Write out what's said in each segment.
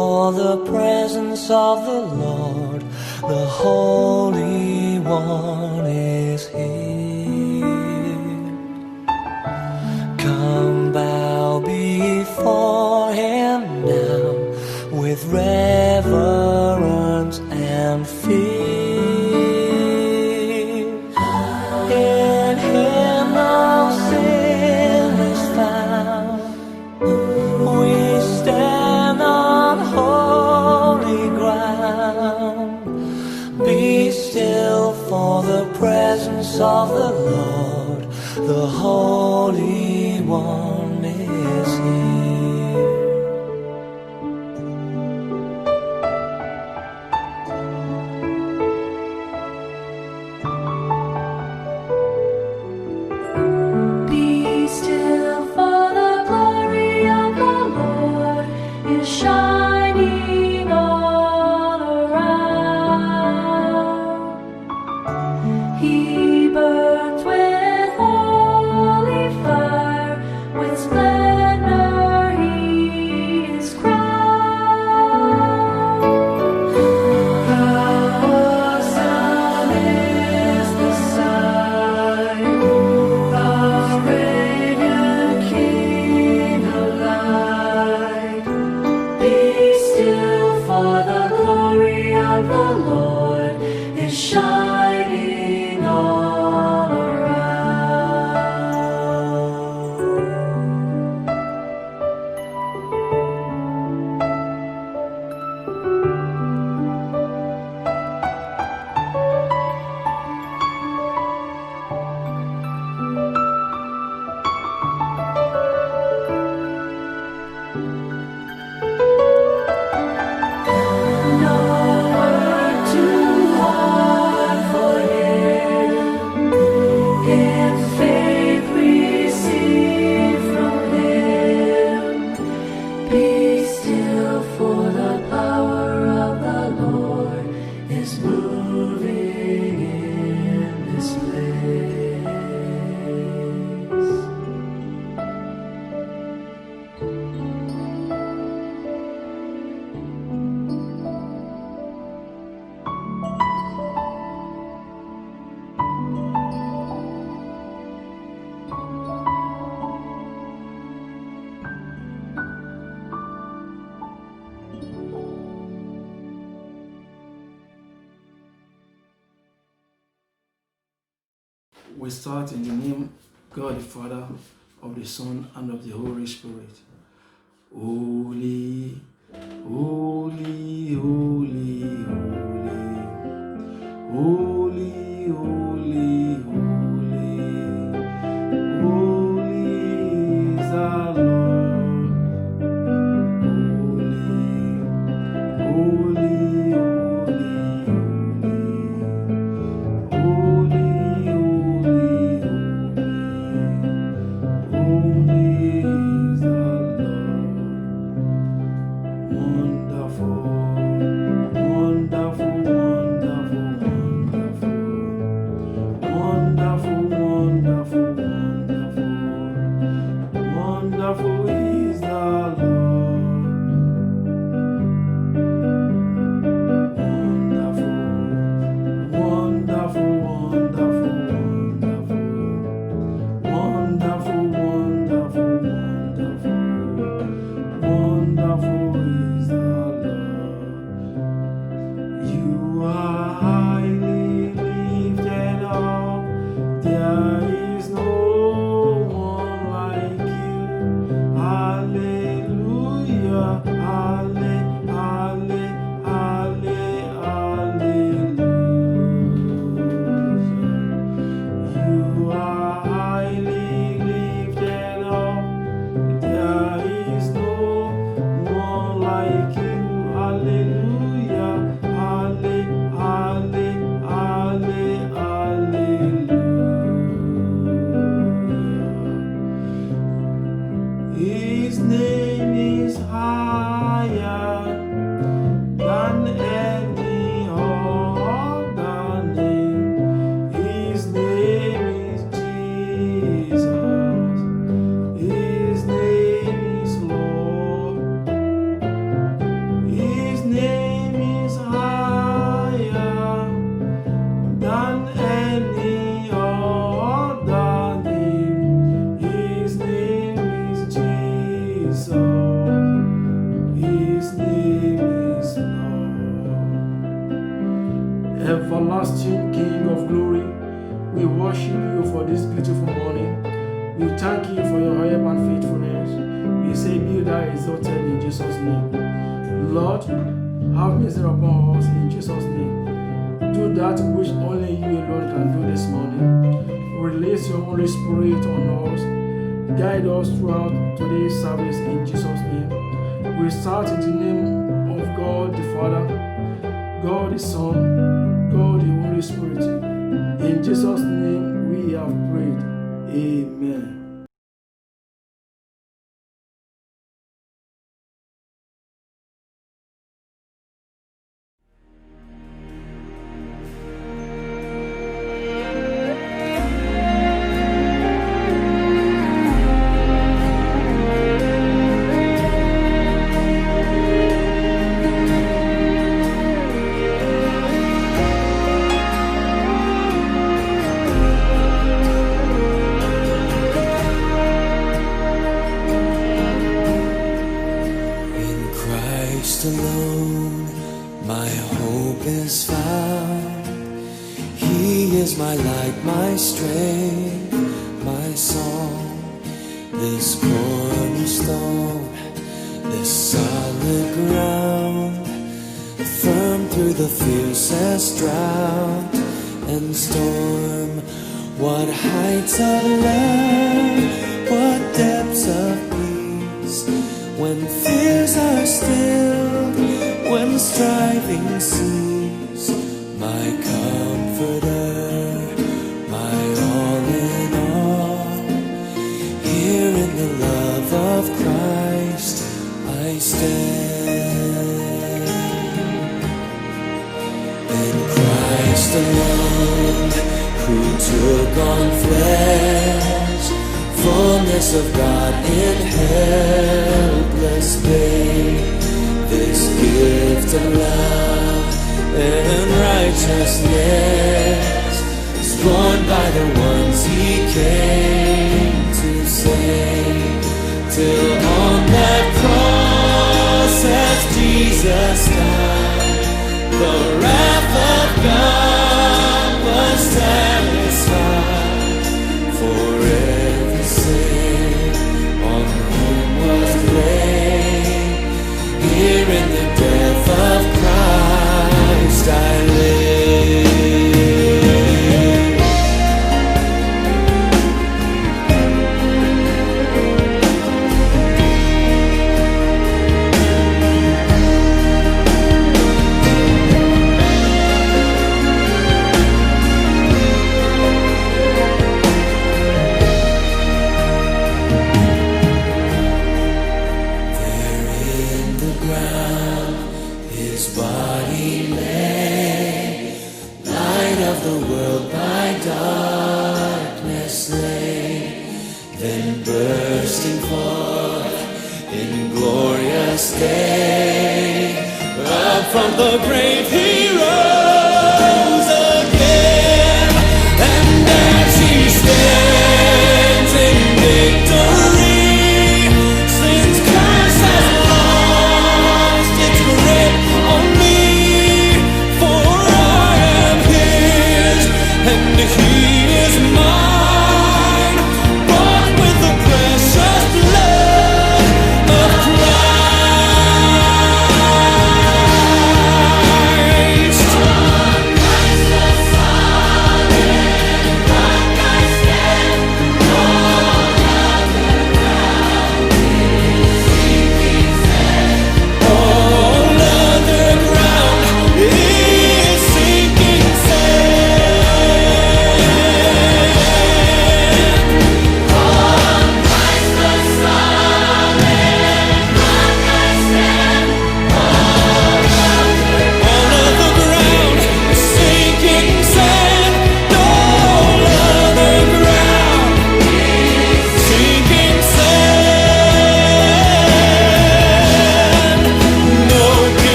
for the presence of the Lord, the Holy One is here. Come bow before Him now with reverence and fear. In Him no sin is found. We stand on holy ground. Be still for the presence of the Lord, the Holy One is here. Be still, for the glory of the Lord is shining all around. He burns with holy fire, with splendor He is crowned. The sun is the sign, the radiant King of light. Be still, for the glory of the Lord is shining all around. No work too hard for Him. In faith receive from Him. Be still, for the power of the Lord is moving in this place. We start in the name God the Father, of the Son, and of the Holy Spirit. Holy, holy, holy, holy, holy, holy, holy, holy is our Lord. Holy, holy, holy, holy, holy is the Lord. Wonderful, wonderful, wonderful, wonderful, wonderful, wonderful, wonderful is the Lord. Wonderful, wonderful, wonderful, wonderful, wonderful, wonderful is the Lord. You are highly lifted up. There is no one like you. Hallelujah, hallelujah. You are highly lifted up. There is no one like you. Hallelujah, hallelujah. His name is higher than any other name. His name is Jesus. His name is Lord. He said, be thou exalted in Jesus' name. Lord, have mercy upon us in Jesus' name. Do that which only you alone can do this morning. Release your Holy Spirit on us. Guide us throughout today's service in Jesus' name. We start in the name of God the Father, God the Son, God the Holy Spirit. In Jesus' name we have prayed. Amen. Alone, my hope is found. He is my light, my strength, my song. This cornerstone, this solid ground, firm through the fiercest drought and storm. What heights of love, what depths of peace, when fears are stilled, when striving cease. My comforter, my all in all. Here in the love of Christ I stand. In Christ alone, who took on flesh, fullness of God in helpless babe. This gift of love and righteousness is borne by the ones He came to save. Till on that cross as Jesus died, the wrath of God was satisfied. For every sin on whom was laid, here in the death of Christ I live. From the grave He rose again, and as He stands in victory, since curse has lost its grip on me, for I am His, and He is mine, bought with the precious blood of Christ.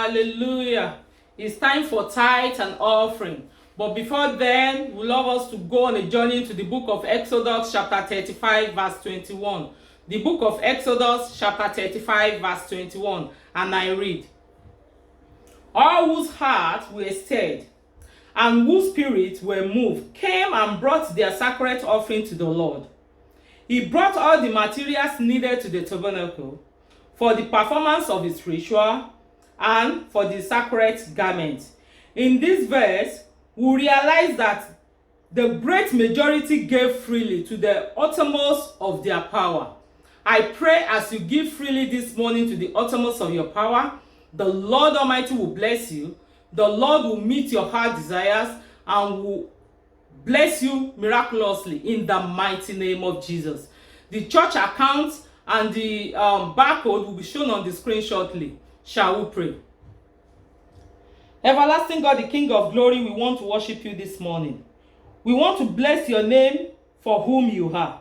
Hallelujah. It's time for tithe and offering. But before then, we love us to go on a journey into the book of Exodus chapter 35 verse 21. The book of Exodus chapter 35 verse 21. And I read, all whose hearts were stirred and whose spirits were moved came and brought their sacred offering to the Lord. He brought all the materials needed to the tabernacle for the performance of its ritual and for the sacred garment. In this verse, we realize that the great majority gave freely to the uttermost of their power. I pray as you give freely this morning to the uttermost of your power, the Lord Almighty will bless you. The Lord will meet your heart desires and will bless you miraculously in the mighty name of Jesus. The church account and the barcode will be shown on the screen shortly. Shall we pray? Everlasting God, the King of glory, we want to worship you this morning. We want to bless your name for whom you are.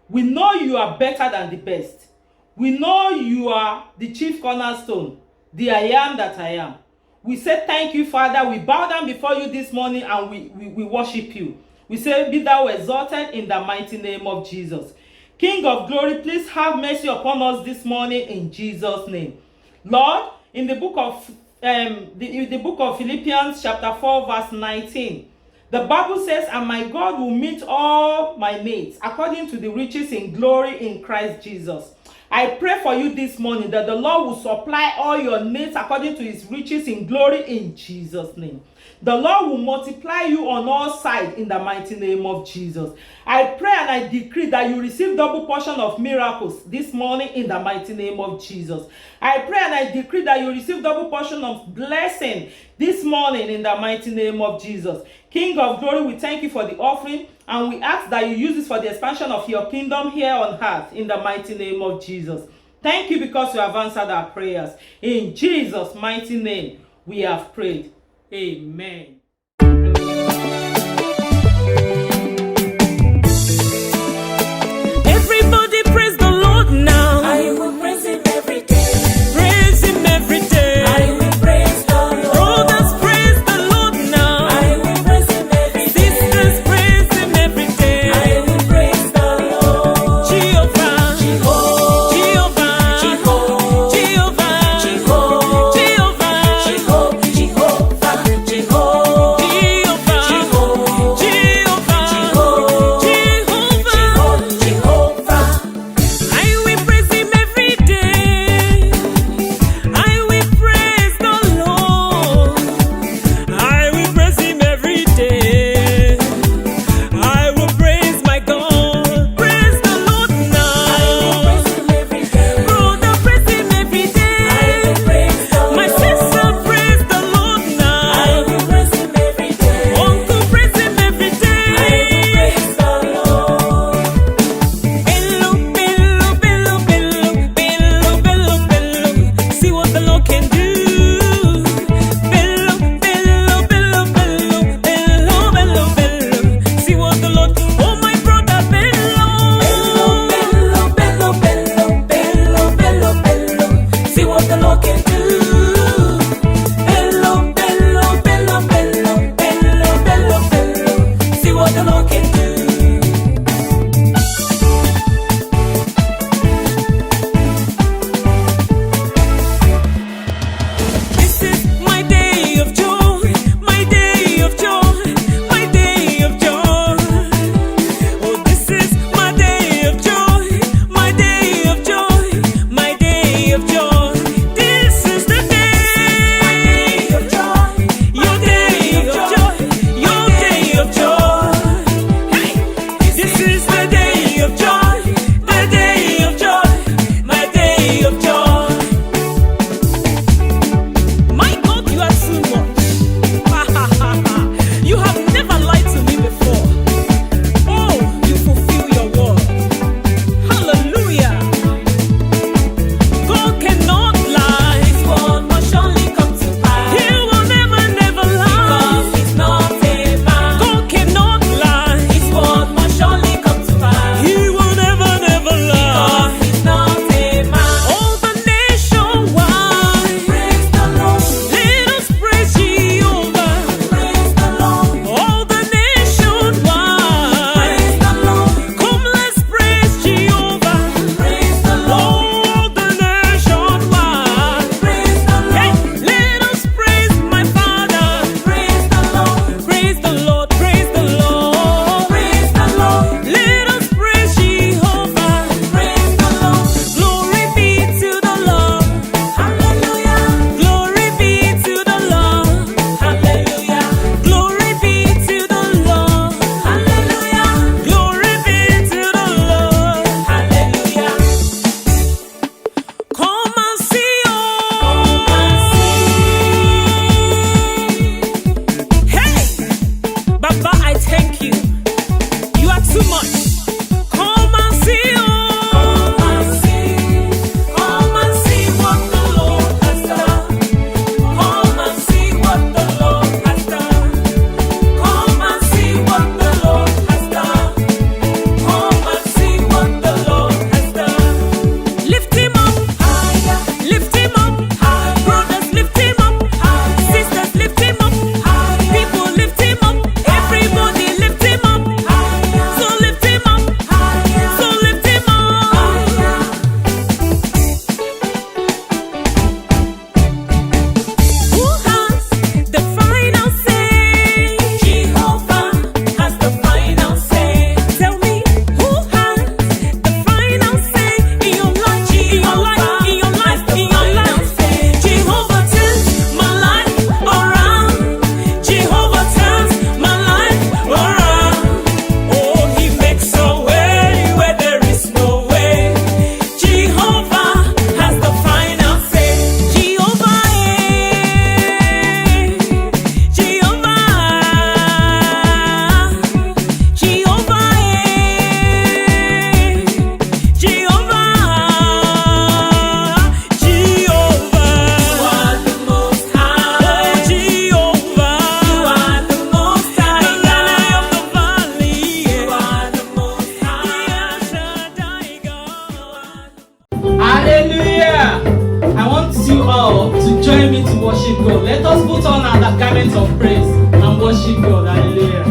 We know you are better than the best. We know you are the chief cornerstone, the I am that I am. We say thank you, Father. We bow down before you this morning and we worship you. We say, be thou exalted in the mighty name of Jesus. King of glory, please have mercy upon us this morning in Jesus' name. Lord, in the book of the book of Philippians chapter 4 verse 19, the Bible says, and my God will meet all my needs according to the riches in glory in Christ Jesus. I pray for you this morning that the Lord will supply all your needs according to his riches in glory in Jesus' name. The Lord will multiply you on all sides in the mighty name of Jesus. I pray and I decree that you receive double portion of miracles this morning in the mighty name of Jesus. I pray and I decree that you receive double portion of blessing this morning in the mighty name of Jesus. King of glory, we thank you for the offering and we ask that you use this for the expansion of your kingdom here on earth in the mighty name of Jesus. Thank you because you have answered our prayers. In Jesus' mighty name, we have prayed. Amen. Everybody praise the Lord now. I will praise him every day. Praise him every day. I will praise the Lord. Brothers, praise the Lord now. I will praise him every day. Sisters, praise him every day. I will praise the Lord. Jehovah, Jehovah, Jehovah, Jehovah, Jehovah, Jehovah, Jehovah, Jehovah, Jehovah, Baba, I thank you. You are too much. Come and see, oh. Come and see what the Lord has done. Come and see what the Lord has done. Come and see what the Lord has done. Come and see what the Lord has done. Lift him up, Higher, lift him up. higher, Brothers, lift him up. higher, Sisters, lift him up. higher, People, lift him up. Everybody, lift him up. higher, So lift him up. higher, So lift him up. higher. Who has the final say? Jehovah has the final say. Tell me, who has the final say in your life? In your life, in your life, in your life. Jehovah turns my life around. Jehovah turns my life around. Oh, he makes a way where there is no way. Jehovah has the final say. Jehovah, Jehovah, Jehovah, Jehovah, You are the most high. Jehovah, You are the most high. the Lily of the valley, You are the most the high. El Shaddai God. Hallelujah! I want you all to join me to worship God. Let us put on our garments of praise and worship God. Hallelujah.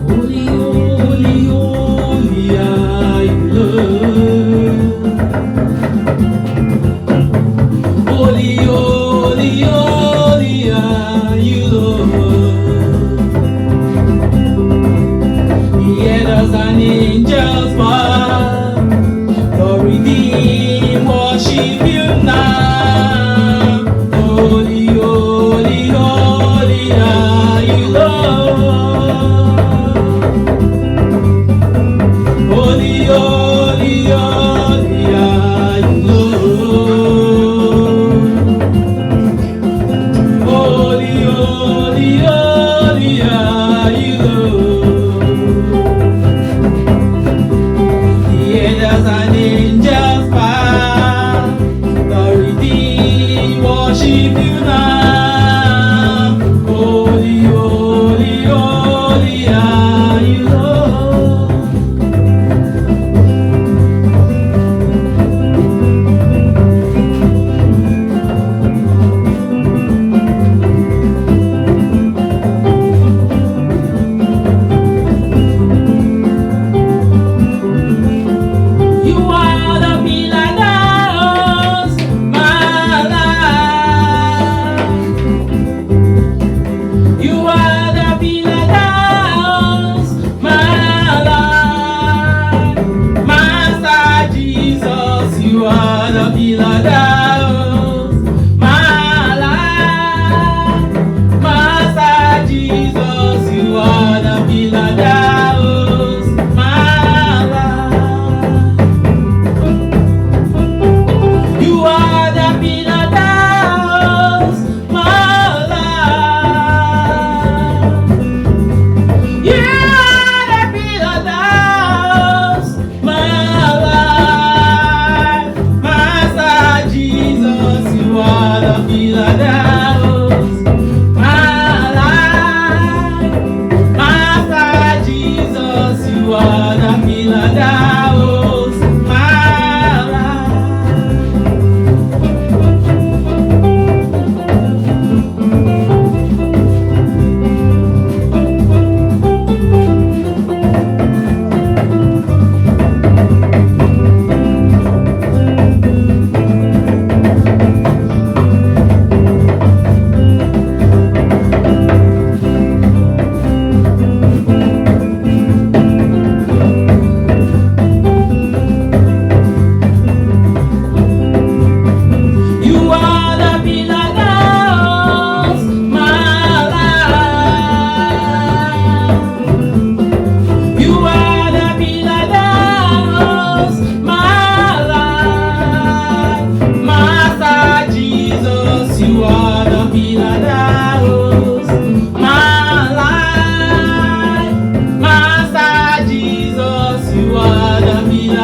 Holy, holy, holy are you, Lord. Holy, holy, holy are you, Lord. The elders and angels bow, the redeemed worship you now. Holy, holy, holy are you, Lord. Holy, holy, holy are you, Lord. Holy, holy, holy are you, Lord. The elders and angels bow, the redeemed worship you now. Holy, holy, holy are you, Lord. You are the pillar that holds my life. You are the pillar that holds my life. Master Jesus, you are the pillar that holds my life. Master Jesus, you are the pillar that holds my life. You are the pillar that holds my life. You are the pillar that holds my life. Master Jesus, you are the pillar that holds my life. Master Jesus, you are the pillar that holds my life.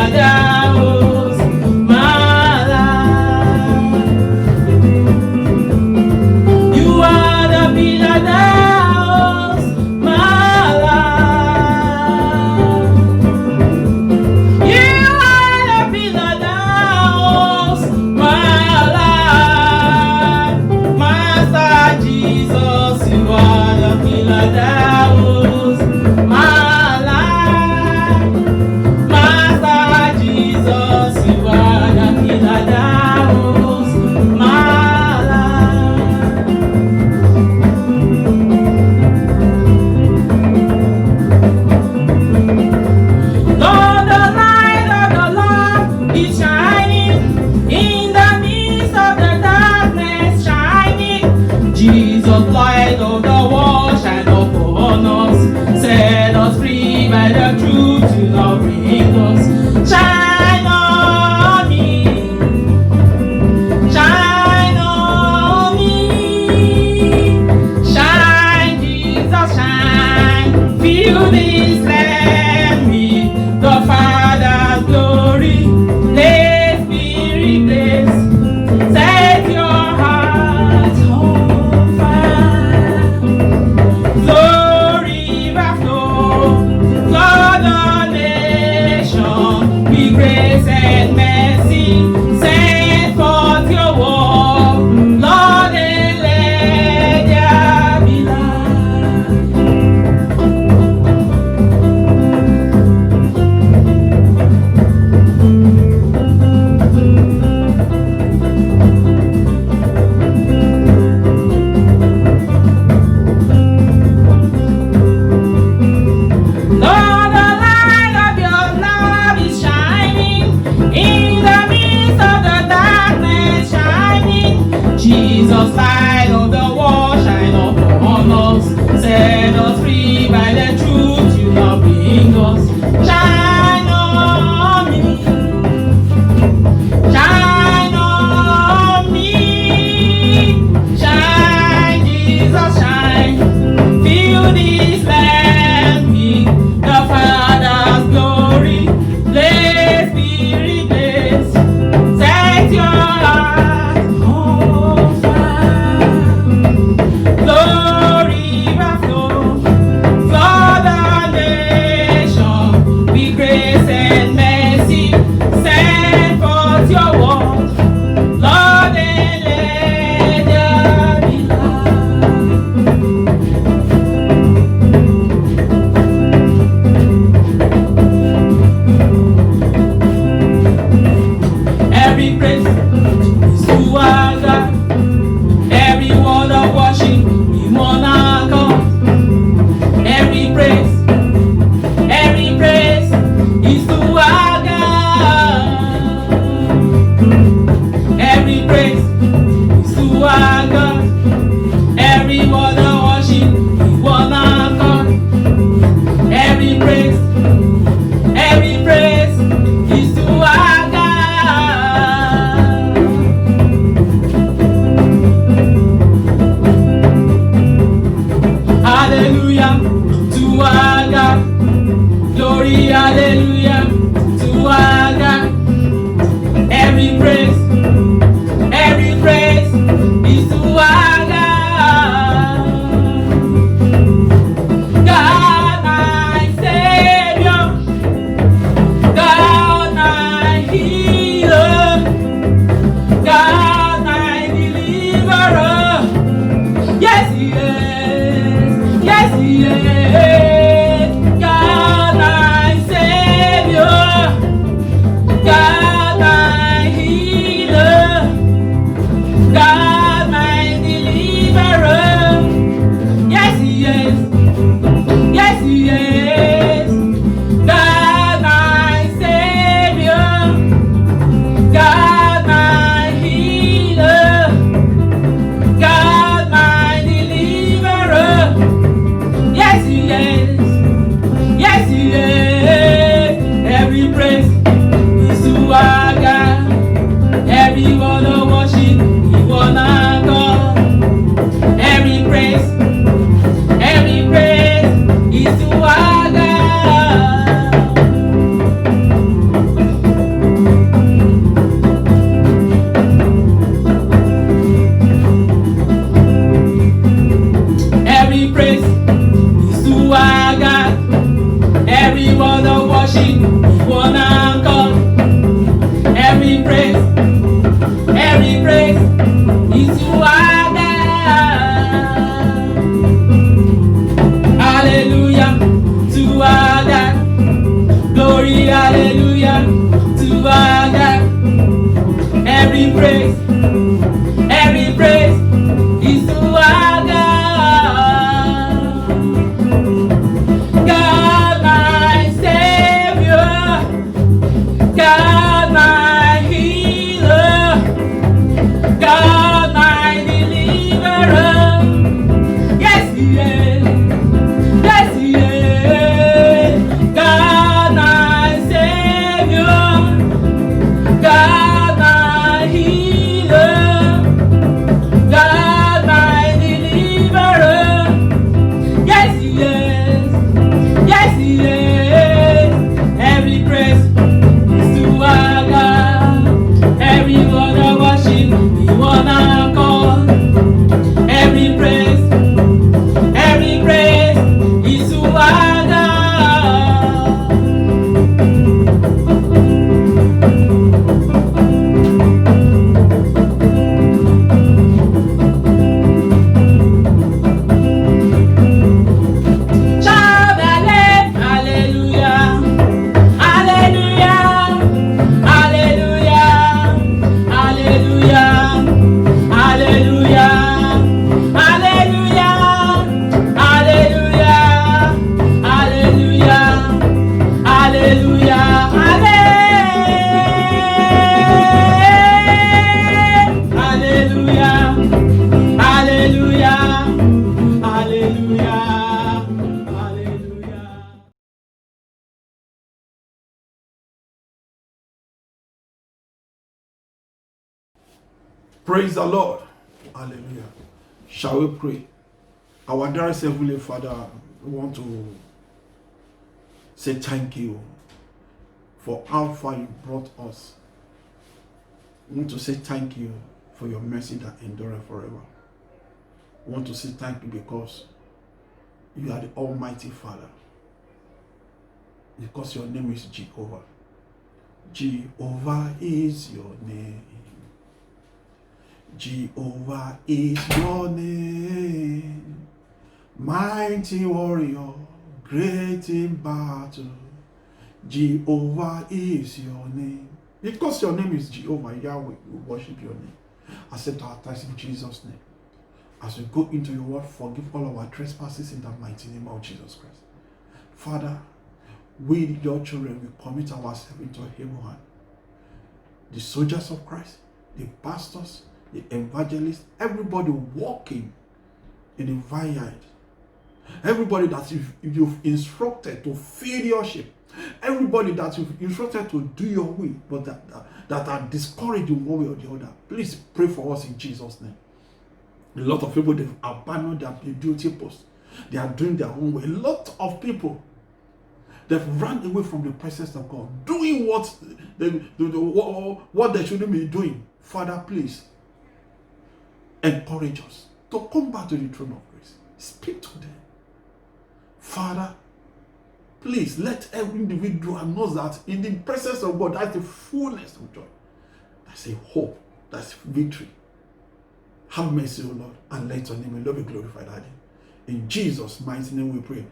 piladaos, my life. You are the piladaos, my life. You are the piladaos, my life. Master Jesus, you are the piladaos, my life. Master Jesus, you are the piladaos, my life. Lord, the light of the Lord is shining in the midst of the darkness, shining. Jesus, light of the world, shine upon us, set us free by the truth you love bring us. Shine on me, shine on me, shine, Jesus, shine. Fill this land with the Father's glory. Let Spirit bless, set your heart on fire. Glory overflow, flood the nation with grace and mercy. Send forth your word, Lord, and let there be light. Lord, the light of your love is shining in the midst of the darkness, shining. Jesus, light of the world, shine upon us, set us free by the truth you love bring us. Shine on me, shine on me, shine, Jesus, shine. Fill this land with the Father's glory. Let Spirit bless, set your heart on fire. Glory overflow, flood the nation with grace and mercy. Send forth your word, Lord, and let there be light. Every praise is to our God. Every word of worship we wanna come. Every praise is to our God. Every praise is to our God. Every word of worship we wanna come. Every praise is to our God. Hallelujah to our God. Glory, hallelujah to our God. Every praise is to our God. God, my Savior. worship, one anchor. Every praise is to our God. Hallelujah to our God. Glory, hallelujah to our God. Every praise is to our God. God my Savior, God my healer, God my deliverer. Yes, He is. Yes, He is. God my Savior, God my healer, God my deliverer. Yes, He is. Yes, He is. Every praise is to our God. Every word of worship is one accord. Every praise is to our God. Shout hallelujah, hallelujah, hallelujah, hallelujah, hallelujah, hallelujah, hallelujah, hallelujah, hallelujah, hallelujah, hallelujah, hallelujah, hallelujah. Praise the Lord. Hallelujah. Shall we pray? Our dearest Heavenly Father, we want to say thank you for how far you brought us. We want to say thank you for your mercy that endureth forever. We want to say thank you because you are the Almighty Father. Because your name is Jehovah. Jehovah is your name. Jehovah is your name. Mighty warrior, great in battle. Jehovah is your name. Because your name is Jehovah, Yahweh, we worship your name. Accept our thanks in Jesus' name. As we go into your word, forgive all our trespasses in the mighty name of Jesus Christ. Father, we, your children, we commit ourselves into your able hand. The soldiers of Christ, the pastors, the evangelists, everybody walking in the vineyard, everybody that you've instructed to feed your sheep, everybody that you've instructed to do your will, but that are discouraged in one way or the other, please pray for us in Jesus' name. A lot of people, they've abandoned their duty post. They are doing their own way. A lot of people, they've run away from the presence of God, doing what they shouldn't be doing. Father, please encourage us to come back to the throne of grace. Speak to them. Father, please let every individual know that in the presence of God, that's the fullness of joy. That's a hope. That's victory. Have mercy, O Lord, and let your name alone be glorified. In Jesus' mighty name we pray.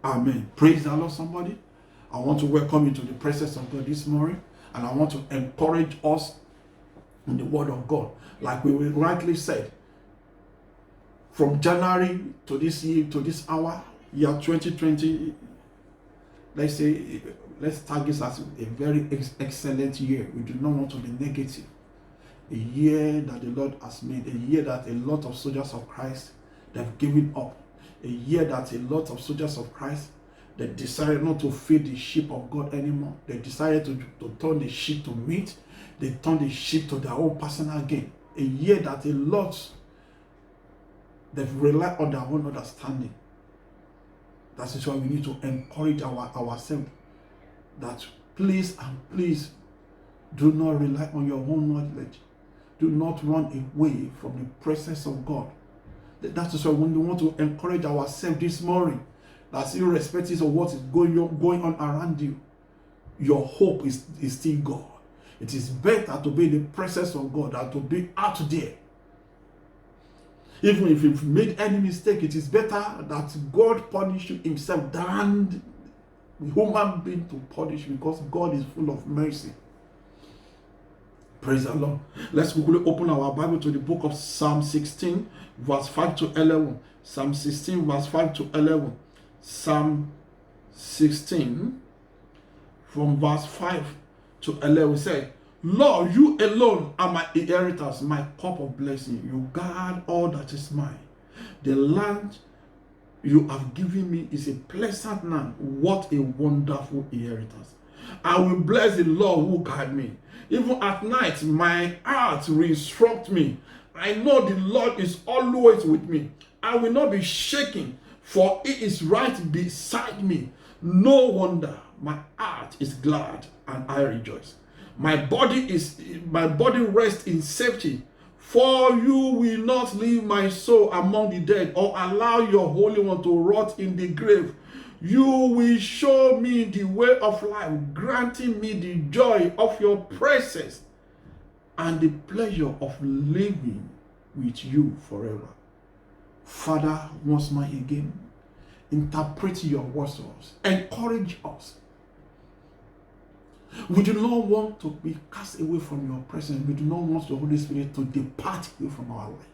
Amen. Praise the Lord, somebody. I want to welcome you to the presence of God this morning, and I want to encourage us in the word of God. Like we rightly said, from January to this year, to this hour, year 2020, let's tag this as a very excellent year. We do not want to be negative. A year that the Lord has made, a year that a lot of soldiers of Christ, they've given up. A year that a lot of soldiers of Christ, they decided not to feed the sheep of God anymore. They decided to turn the sheep to meat. They turned the sheep to their own personal gain. A year that a lot, they've relied on their own understanding. That is why we need to encourage ourselves that please and please do not rely on your own knowledge. Do not run away from the presence of God. That is why we want to encourage ourselves this morning, that irrespective of what is going on around you, your hope is still God. It is better to be in the presence of God than to be out there. Even if you've made any mistake, it is better that God punish you himself than the human being to punish, because God is full of mercy. Praise the Lord. Let's quickly open our Bible to the book of Psalm 16, verse 5 to 11. Psalm 16, verse 5 to 11. Psalm 16, from verse 5 to 11, say, Lord, you alone are my inheritance, my cup of blessing. You guard all that is mine. The land you have given me is a pleasant land. What a wonderful inheritance. I will bless the Lord who guide me. Even at night, my heart will instruct me. I know the Lord is always with me. I will not be shaken, for he is right beside me. No wonder my heart is glad and I rejoice. My body rests in safety, for you will not leave my soul among the dead, or allow your Holy One to rot in the grave. You will show me the way of life, granting me the joy of your presence and the pleasure of living with you forever. Father, once more again, interpret your words to us, encourage us. We do not want to be cast away from your presence. We do not want the Holy Spirit to depart away from our life.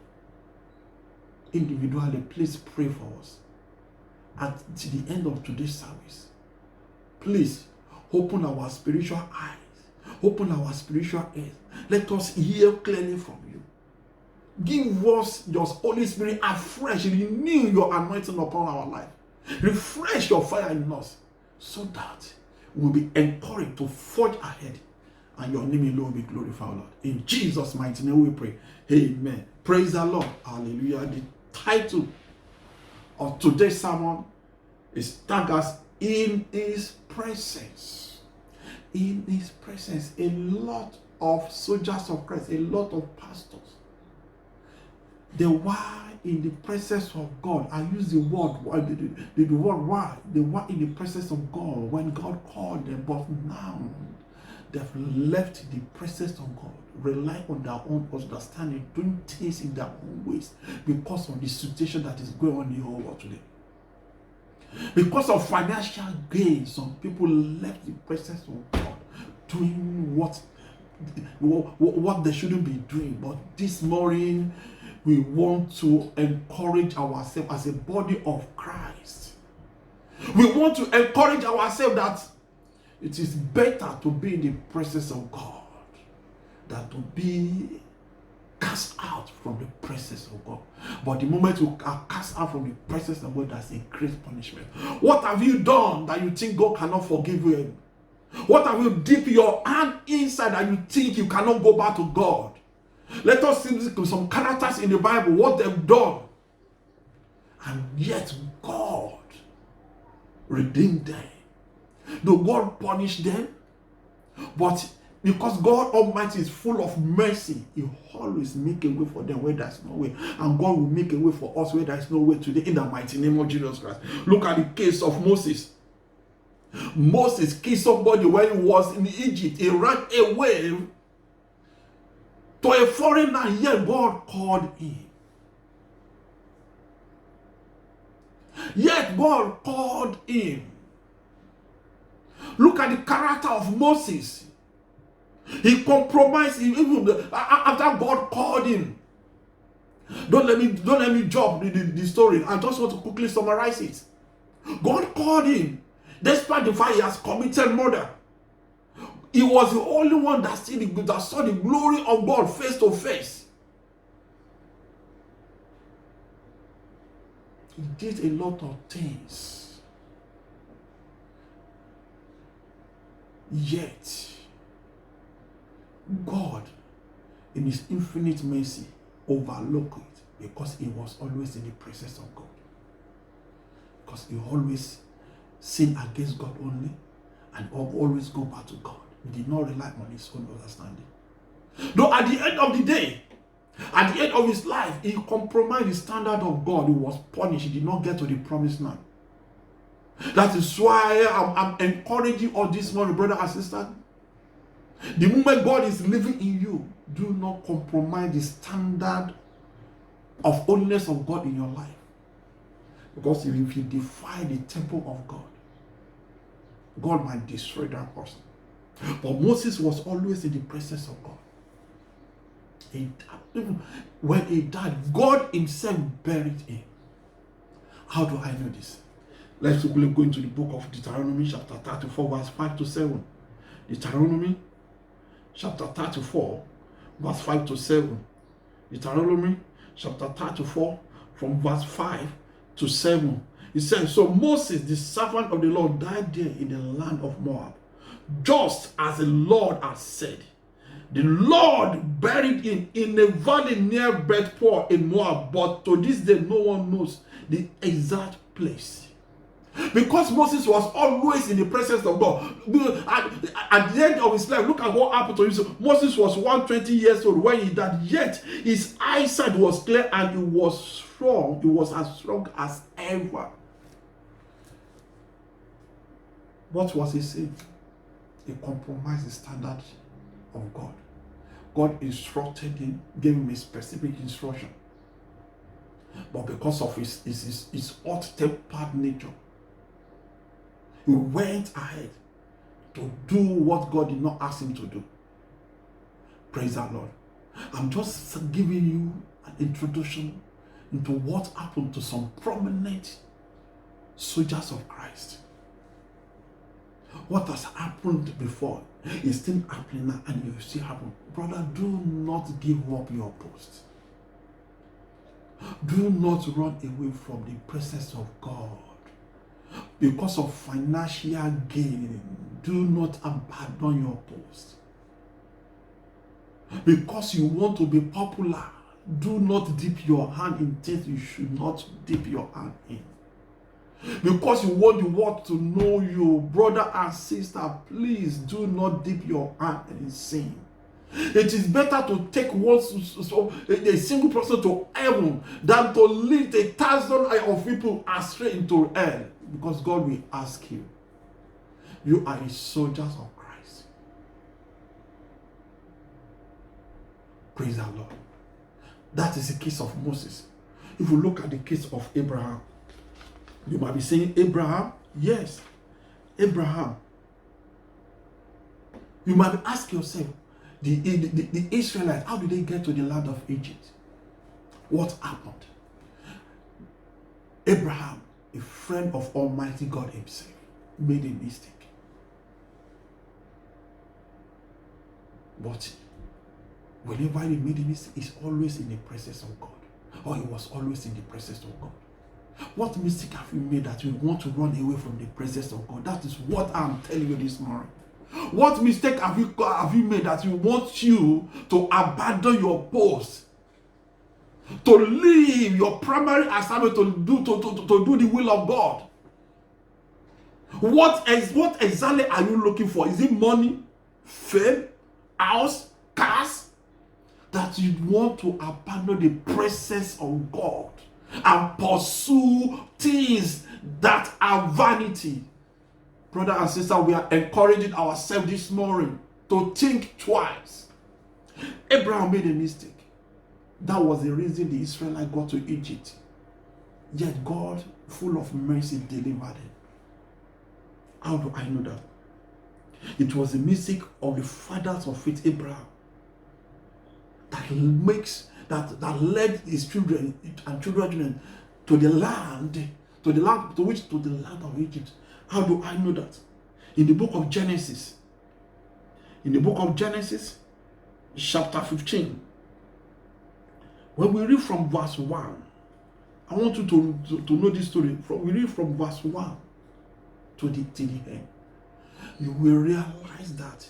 Individually, please pray for us. At the end of today's service, please open our spiritual eyes, open our spiritual ears. Let us hear clearly from you. Give us your Holy Spirit afresh. Renew your anointing upon our life. Refresh your fire in us, so that we'll be encouraged to forge ahead, and your name alone will be glorified, Lord. In Jesus' mighty name we pray. Amen. Praise the Lord. Hallelujah. The title of today's sermon is tagged In His Presence. In His presence. A lot of soldiers of Christ, a lot of pastors, they were in the presence of God. I use the word why. They were in the presence of God when God called them, but now they've left the presence of God, relying on their own understanding, doing things in their own ways, because of the situation that is going on in the whole world today. Because of financial gain, some people left the presence of God, doing what they shouldn't be doing. But this morning, we want to encourage ourselves as a body of Christ. We want to encourage ourselves that it is better to be in the presence of God than to be cast out from the presence of God. But the moment you are cast out from the presence of God, that's a great punishment. What have you done that you think God cannot forgive you? What have you dipped your hand inside that you think you cannot go back to God? Let us see some characters in the Bible, what they've done. And yet God redeemed them. Though God punished them, but because God Almighty is full of mercy, He always make a way for them where there's no way. And God will make a way for us where there's no way today, in the mighty name of Jesus Christ. Look at the case of Moses. Moses killed somebody when he was in Egypt. He ran away to a foreigner, yet God called him. Yet God called him. Look at the character of Moses. He compromised even after God called him. Don't let me jump the story. I just want to quickly summarize it. God called him, despite the fact he has committed murder. He was the only one that saw the glory of God face to face. He did a lot of things. Yet, God, in His infinite mercy, overlooked it because He was always in the presence of God. Because He always sinned against God only and always go back to God. He did not rely on his own understanding. Though at the end of the day, at the end of his life, he compromised the standard of God. He was punished. He did not get to the promised land. That is why I'm encouraging all this morning, brother and sister. The moment God is living in you, do not compromise the standard of holiness of God in your life. Because if you defy the temple of God, God might destroy that person. But Moses was always in the presence of God. Even when he died, God himself buried him. How do I know this? Let's quickly go into the book of Deuteronomy chapter 34 verse 5 to 7. Deuteronomy chapter 34 verse 5 to 7. Deuteronomy chapter 34 from verse 5 to 7. It says, so Moses, the servant of the Lord, died there in the land of Moab, just as the Lord had said. The Lord buried him in a valley near Beth-peor in Moab, but to this day no one knows the exact place. Because Moses was always in the presence of God. At the end of his life, look at what happened to him. So Moses was 120 years old when he died, yet his eyesight was clear and he was strong. He was as strong as ever. What was he saying? He compromised the standard of God. God instructed him, gave him a specific instruction. But because of his hot-tempered nature, he went ahead to do what God did not ask him to do. Praise the Lord. I'm just giving you an introduction into what happened to some prominent soldiers of Christ. What has happened before is still happening now, and it will still happen. Brother, do not give up your post. Do not run away from the presence of God. Because of financial gain, do not abandon your post. Because you want to be popular, do not dip your hand in things you should not dip your hand in. Because you want the world to know you, brother and sister, please do not dip your hand in sin. It is better to take a single person to heaven than to lead 1,000 of people astray into hell. Because God will ask you. You are a soldier of Christ. Praise the Lord. That is the case of Moses. If you look at the case of Abraham, you might be saying, Abraham? Yes, Abraham. You might ask yourself, the Israelites, how did they get to the land of Egypt? What happened? Abraham, a friend of Almighty God himself, made a mistake. But whenever he made a mistake, he's always in the presence of God. Or he was always in the presence of God. What mistake have you made that you want to run away from the presence of God? That is what I'm telling you this morning. What mistake have you made that you want you to abandon your post, to leave your primary assignment to do the will of God? What exactly are you looking for? Is it money, fame, house, cars? That you want to abandon the presence of God and pursue things that are vanity. Brother and sister, we are encouraging ourselves this morning to think twice. Abraham made a mistake. That was the reason the Israelites got to Egypt. Yet God, full of mercy, delivered him. How do I know that? It was the mistake of the fathers of faith, Abraham, that led his children and children to the land of Egypt. How do I know that? In the book of Genesis, chapter 15, when we read from verse 1, I want you to know this story. We read from verse 1 to the end. You will realize that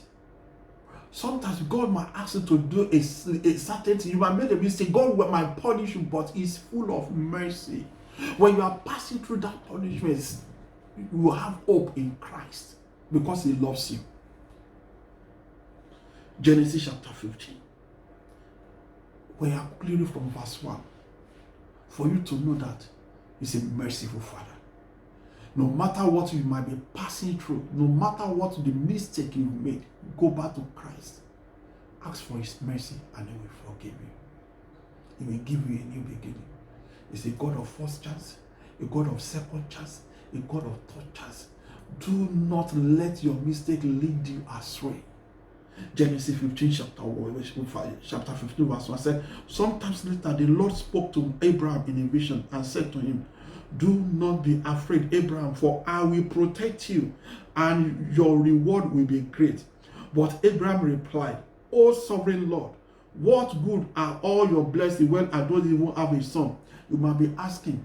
sometimes God might ask you to do a certain thing. You might make a mistake. God might punish you, but He's full of mercy. When you are passing through that punishment, you have hope in Christ because He loves you. Genesis chapter 15. We are clearly from verse 1. For you to know that He's a merciful Father. No matter what you might be passing through, no matter what the mistake you made, go back to Christ. Ask for his mercy and he will forgive you. He will give you a new beginning. He's a God of first chance, a God of second chance, a God of third chance. Do not let your mistake lead you astray. Genesis 15 chapter 15 verse 1 said, sometimes later the Lord spoke to Abraham in a vision and said to him, do not be afraid, Abraham, for I will protect you and your reward will be great. But Abraham replied, O sovereign Lord, what good are all your blessings when I don't even have a son? You might be asking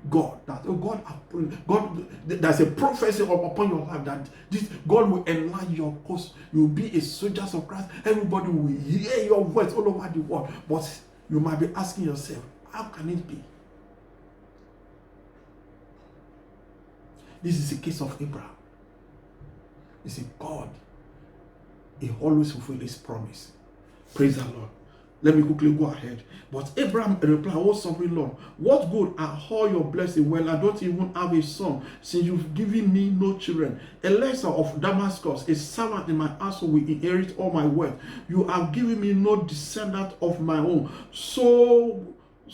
God that, oh God, there's a prophecy upon your life that this God will enlarge your course. You will be a soldier of Christ. Everybody will hear your voice all over the world. But you might be asking yourself, how can it be? This is the case of Abraham. You see, God, he always fulfills his promise. Praise the Lord. Let me quickly go ahead. But Abraham replied, O sovereign Lord, what good are all your blessings when I don't even have a son, since you've given me no children? Eliezer of Damascus, a servant in my house, will inherit all my wealth. You have given me no descendant of my own. So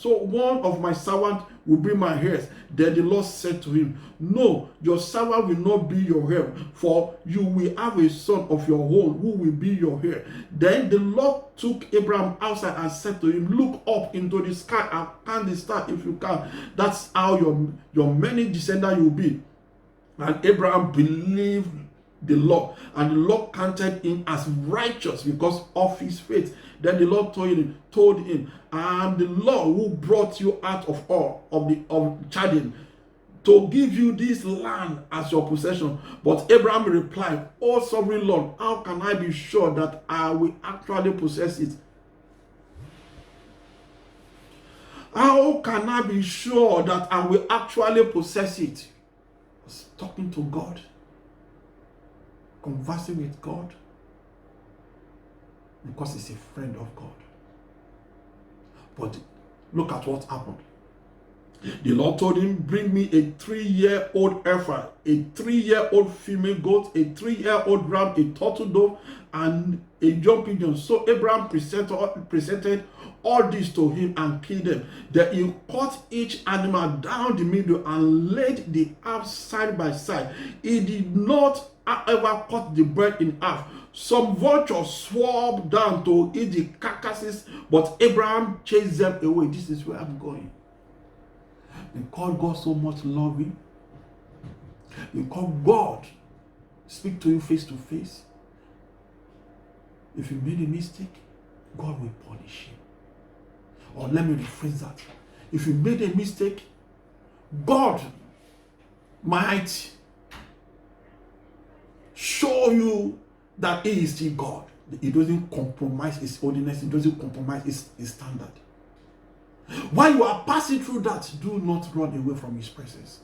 one of my servants will be my heirs. Then the Lord said to him, no, your servant will not be your heir, for you will have a son of your own who will be your heir. Then the Lord took Abraham outside and said to him, look up into the sky and count the stars if you can. That's how your many descendants will be. And Abraham believed the Lord, and the Lord counted him as righteous because of his faith. Then the Lord told him, I am the Lord who brought you out of Chaldean to give you this land as your possession. But Abraham replied, O sovereign Lord, how can I be sure that I will actually possess it? How can I be sure that I will actually possess it? I was talking to God, conversing with God, because he's a friend of God. But look at what happened. The Lord told him, bring me a 3-year-old heifer, a 3-year-old female goat, a 3-year-old ram, a turtle dove, and a young pigeon. So Abraham presented all this to him and killed them. Then he cut each animal down the middle and laid the half side by side. He did not ever cut the bird in half. Some vultures swooped down to eat the carcasses, but Abraham chased them away. This is where I'm going. Because God so much love you, because God speak to you face to face, if you made a mistake, God will punish you. Or let me rephrase that. If you made a mistake, God might show you that he is still God. He doesn't compromise his holiness. He doesn't compromise his standard. While you are passing through that, do not run away from his presence.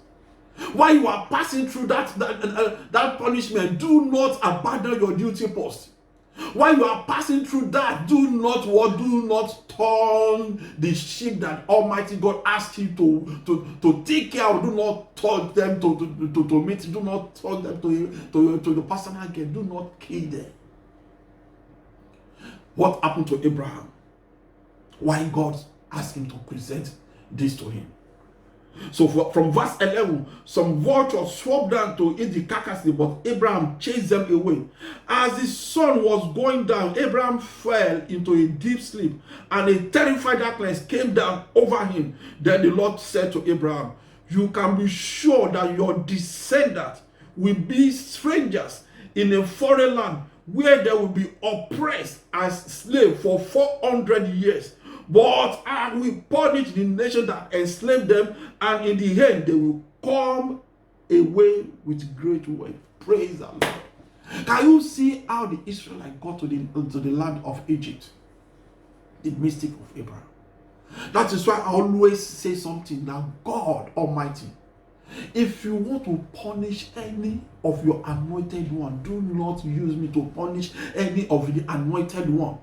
While you are passing through that punishment, do not abandon your duty post. While you are passing through that, do not turn the sheep that Almighty God asked you to take care of. Do not turn them to meet. Do not turn them to the personal care. Do not kill them. What happened to Abraham? Why God asked him to present this to him? So from verse 11, some vultures swooped down to eat the carcasses, but Abraham chased them away. As the sun was going down, Abraham fell into a deep sleep, and a terrified darkness came down over him. Then the Lord said to Abraham, you can be sure that your descendants will be strangers in a foreign land, where they will be oppressed as slaves for 400 years. But I will punish the nation that enslaved them, and in the end they will come away with great wealth. Praise the Lord. Can you see how the Israelites got to the land of Egypt? The mistake of Abraham. That is why I always say something, that God Almighty, if you want to punish any of your anointed one, do not use me to punish any of the anointed one.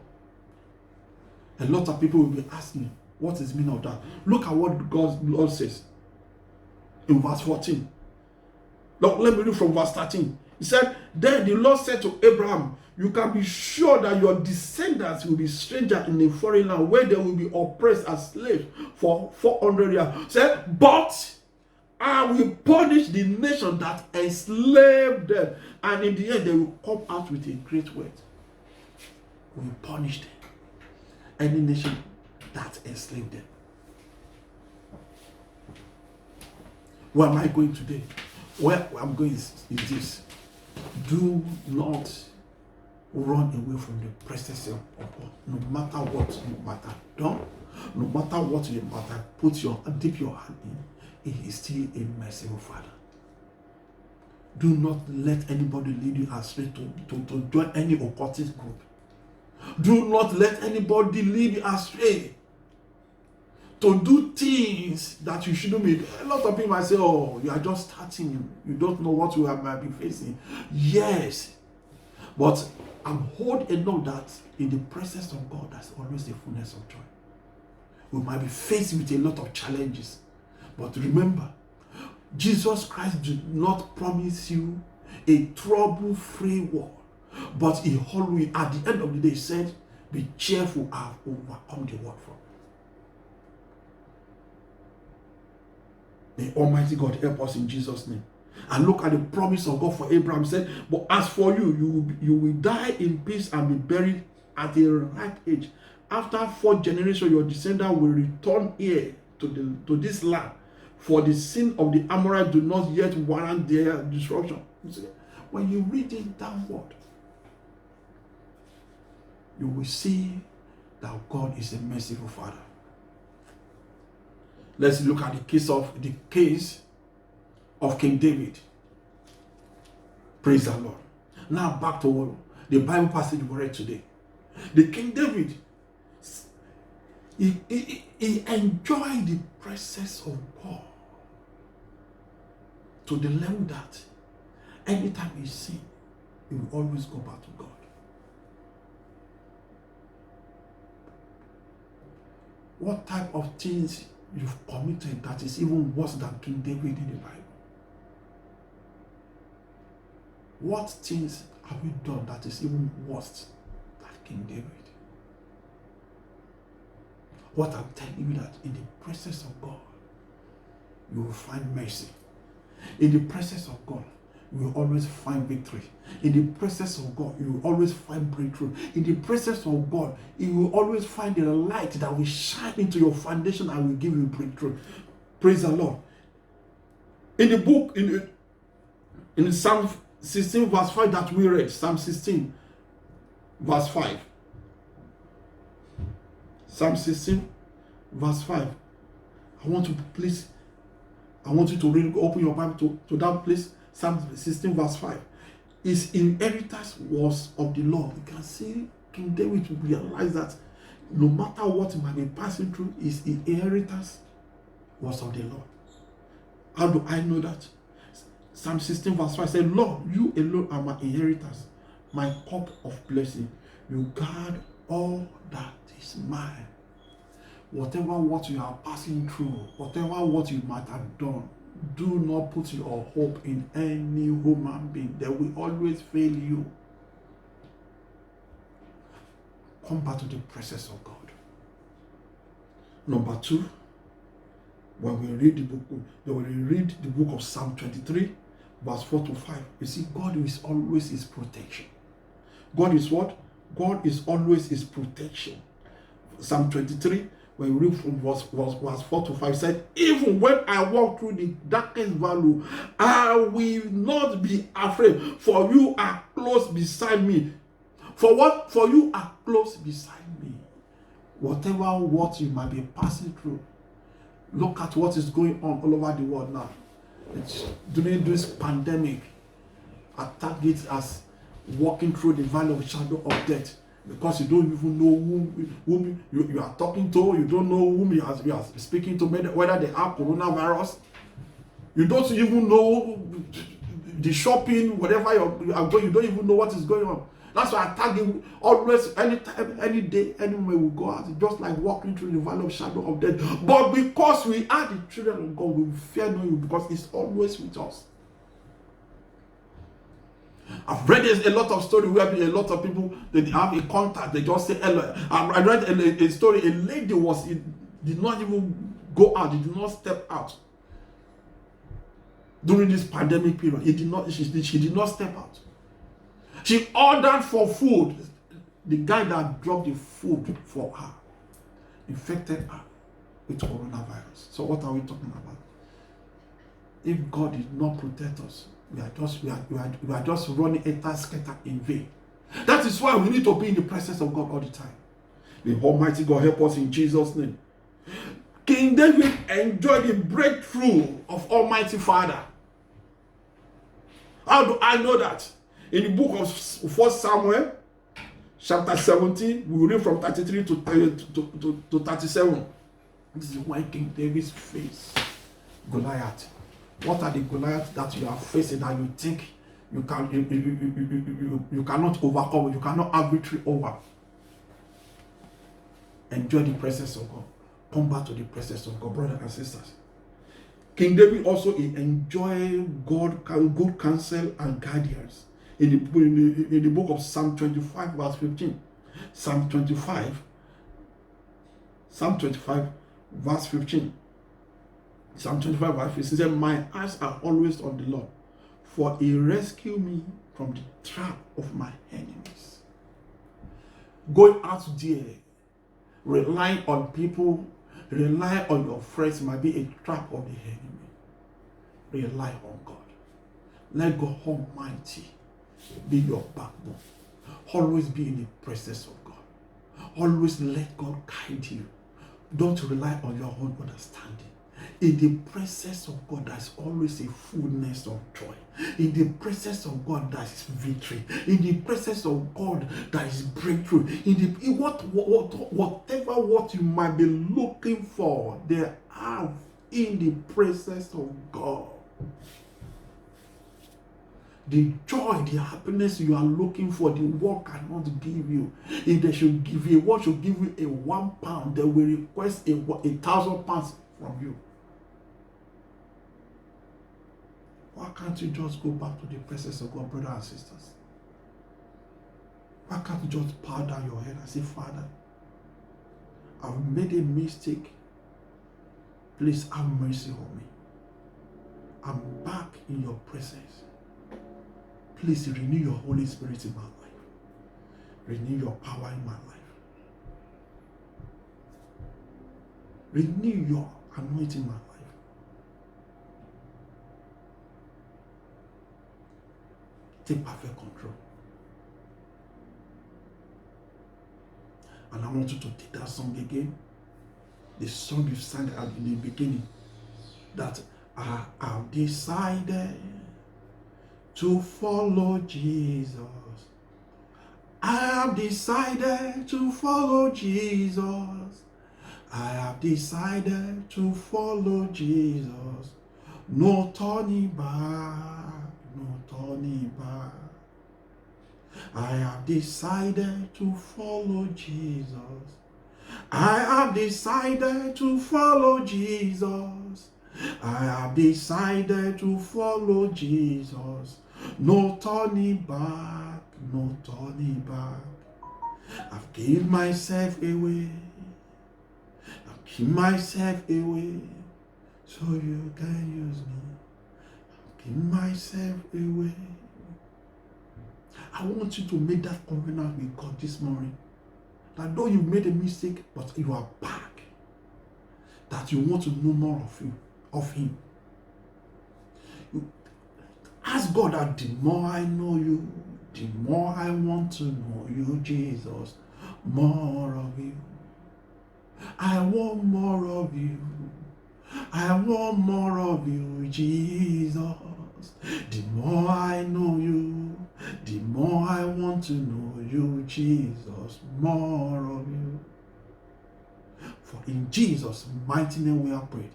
A lot of people will be asking, what is the meaning of that? Look at what God's Lord says in verse 14. Look, let me read from verse 13. He said, then the Lord said to Abraham, you can be sure that your descendants will be strangers in a foreign land where they will be oppressed as slaves for 400 years. He said, but I will punish the nation that enslaved them, and in the end they will come out with a great wealth. We will punish them. Any nation that enslaved them. Where am I going today? Where I'm going is this. Do not run away from the presence of God. No matter what you might have done, no matter what you might have dip your hand in, He is still a merciful Father. Do not let anybody lead you astray to join any occultist group. Do not let anybody lead you astray to do things that you shouldn't be. A lot of people might say, oh, you are just starting. You don't know what you might be facing. Yes. But I'm old enough that in the presence of God, there's always a fullness of joy. We might be faced with a lot of challenges. But remember, Jesus Christ did not promise you a trouble-free world. But He always, at the end of the day, said, be cheerful, I have overcome the world from. May Almighty God help us in Jesus' name. And look at the promise of God for Abraham. He said, but as for you, you will die in peace and be buried at a ripe age. After 4 generations, your descendants will return here to this land. For the sin of the Amorites do not yet warrant their destruction. When you read it downward, you will see that God is a merciful Father. Let's look at the case of King David. Praise the Lord. Now back to the Bible passage we read today. The King David, he enjoyed the presence of God to the level that anytime he sinned, he will always go back to God. What type of things you've committed that is even worse than King David in the Bible? What things have you done that is even worse than King David? What I'm telling you, that in the presence of God, you will find mercy. In the presence of God, you will always find victory. In the presence of God, you will always find breakthrough. In the presence of God, you will always find the light that will shine into your foundation and will give you breakthrough. Praise the Lord. In the book, in Psalm 16 verse 5 that we read, Psalm 16 verse 5. Psalm 16 verse 5. I want you to read, open your Bible to that place. Psalm 16 verse 5. His inheritance was of the Lord. You can see King David to realize that no matter what he might be passing through, his inheritance was of the Lord. How do I know that? Psalm 16 verse 5 says, Lord, you alone are my inheritance, my cup of blessing. You guard all that is mine. Whatever what you are passing through, whatever what you might have done, do not put your hope in any human being. They will always fail you. Come back to the presence of God. Number 2, when we read the book of Psalm 23, verse 4 to 5, you see, God is always his protection. God is what? God is always his protection. Psalm 23, when we read from verse 4 to 5, said, even when I walk through the darkest valley, I will not be afraid, for you are close beside me. For what? For you are close beside me. Whatever what you might be passing through, look at what is going on all over the world now. During this pandemic, I tag it as walking through the valley of shadow of death, because you don't even know whom you are talking to. You don't know whom you are speaking to, whether they have coronavirus. You don't even know the shopping, whatever you are going. You don't even know what is going on. That's why I tag it always, anytime, any day, anywhere we go out, just like walking through the valley of shadow of death. But because we are the children of God, we fear no evil, because it's always with us. I've read a lot of stories where a lot of people, they have a contact, they just say hello. I read a story, a lady did not even go out, she did not step out during this pandemic period. She did not step out. She ordered for food. The guy that dropped the food for her infected her with coronavirus. So what are we talking about? If God did not protect us, we are just running a task in vain. That is why we need to be in the presence of God all the time. The Almighty God help us in Jesus' name. King David enjoyed the breakthrough of Almighty Father. How do I know that? In the book of 1 Samuel, chapter 17, we read from 33 to 37. This is why King David faced Goliath. What are the Goliaths that you are facing that you think you cannot overcome, you cannot have victory over? Enjoy the presence of God. Come back to the presence of God, brothers and sisters. King David also enjoyed good counsel and guidance. In the book of Psalm 25, verse 15. Psalm 25, verse 15. Psalm 25, verse 15 says, my eyes are always on the Lord, for he rescued me from the trap of my enemies. Going out there, relying on people, relying on your friends might be a trap of the enemy. Rely on God. Let God Almighty be your backbone. Always be in the presence of God. Always let God guide you. Don't rely on your own understanding. In the presence of God, there is always a fullness of joy. In the presence of God, there is victory. In the presence of God, there is breakthrough. Whatever what you might be looking for, they are in the presence of God. The joy, the happiness you are looking for, the world cannot give you. If they should give you, what should give you a £1, they will request £1,000 from you. Why can't you just go back to the presence of God, brothers and sisters? Why can't you just bow down your head and say, Father, I've made a mistake. Please have mercy on me. I'm back in your presence. Please renew your Holy Spirit in my life. Renew your power in my life. Renew your anointing in my life. Take perfect control. And I want you to take that song again. The song you sang in the beginning. That I have decided to follow Jesus. I have decided to follow Jesus. I have decided to follow Jesus. No turning back. No turning back. I have decided to follow Jesus. I have decided to follow Jesus. I have decided to follow Jesus. No turning back, no turning back. I've given myself away. I've given myself away so you can use me. Give myself away. I want you to make that covenant with God this morning. That though you made a mistake, but you are back. That you want to know more of Him. You ask God that the more I know you, the more I want to know you, Jesus. More of you. I want more of you. I want more of you, Jesus. The more I know you, the more I want to know you, Jesus. More of you. For in Jesus' mighty name we are prayed.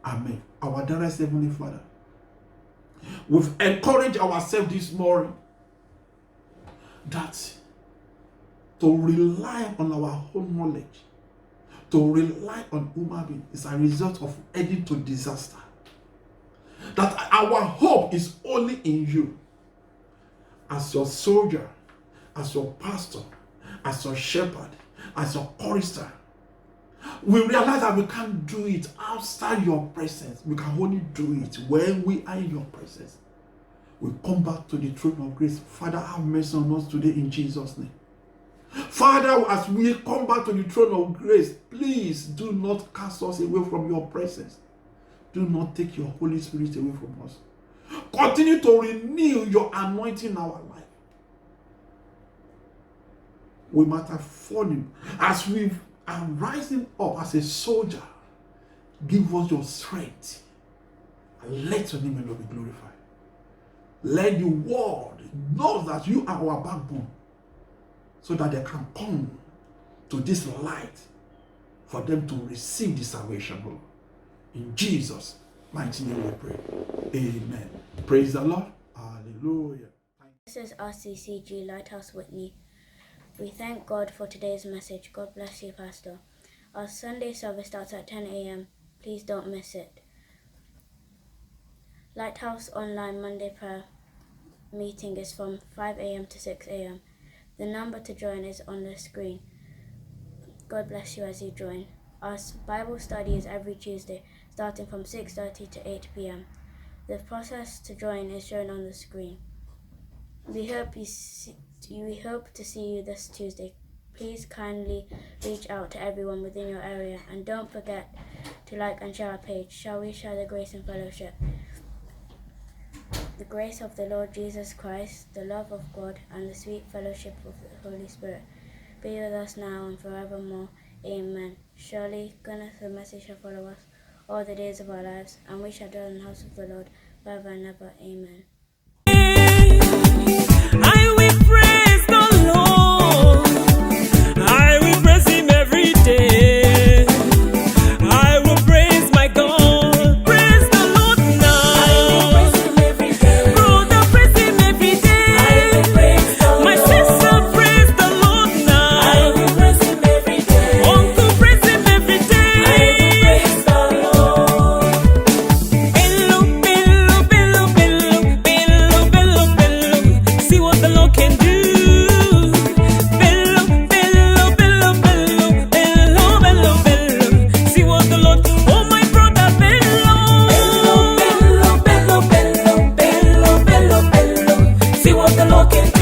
Amen. Our dearest Heavenly Father, we've encouraged ourselves this morning that to rely on our own knowledge, to rely on human being is a result of heading to disaster. That our hope is only in you. as your soldier, as your pastor, as your shepherd, as your chorister, we realize that we can't do it outside your presence. We can only do it when we are in your presence. We come back to the throne of grace. Father, have mercy on us today in Jesus' name. Father, as we come back to the throne of grace, please do not cast us away from your presence. Do not take your Holy Spirit away from us. Continue to renew your anointing in our life. We might have fallen as we are rising up as a soldier. Give us your strength and let your name alone be glorified. Let the world know that you are our backbone, so that they can come to this light for them to receive the salvation, Lord. In Jesus' mighty name we pray. Amen. Praise the Lord. Hallelujah. This is RCCG Lighthouse Whitney. We thank God for today's message. God bless you, Pastor. Our Sunday service starts at 10 a.m. Please don't miss it. Lighthouse Online Monday prayer meeting is from 5 a.m. to 6 a.m. The number to join is on the screen. God bless you as you join. Our Bible study is every Tuesday, starting from 6:30 to 8 p.m. The process to join is shown on the screen. We hope to see you this Tuesday. Please kindly reach out to everyone within your area, and don't forget to like and share our page. Shall we share the grace and fellowship? The grace of the Lord Jesus Christ, the love of God, and the sweet fellowship of the Holy Spirit be with us now and forevermore. Amen. Surely goodness and mercy shall follow us all the days of our lives, and we shall dwell in the house of the Lord forever and ever. Amen. I will praise the Lord. I will praise Him every day. I will praise my God. Praise the Lord now. I will praise Him every day. Brother, praise Him every day. I will praise the Lord. My sister, praise the Lord now. I will praise Him every day. Uncle, praise Him every day. I will praise the Lord. Bello, bello, bello, bello, bello, bello, bello. See what the Lord can do. Bello, bello, bello, bello, bello, bello, bello. See what the Lord. Oh my brother, bello. Bello, bello, bello, bello, bello, bello, bello. See what the Lord can do.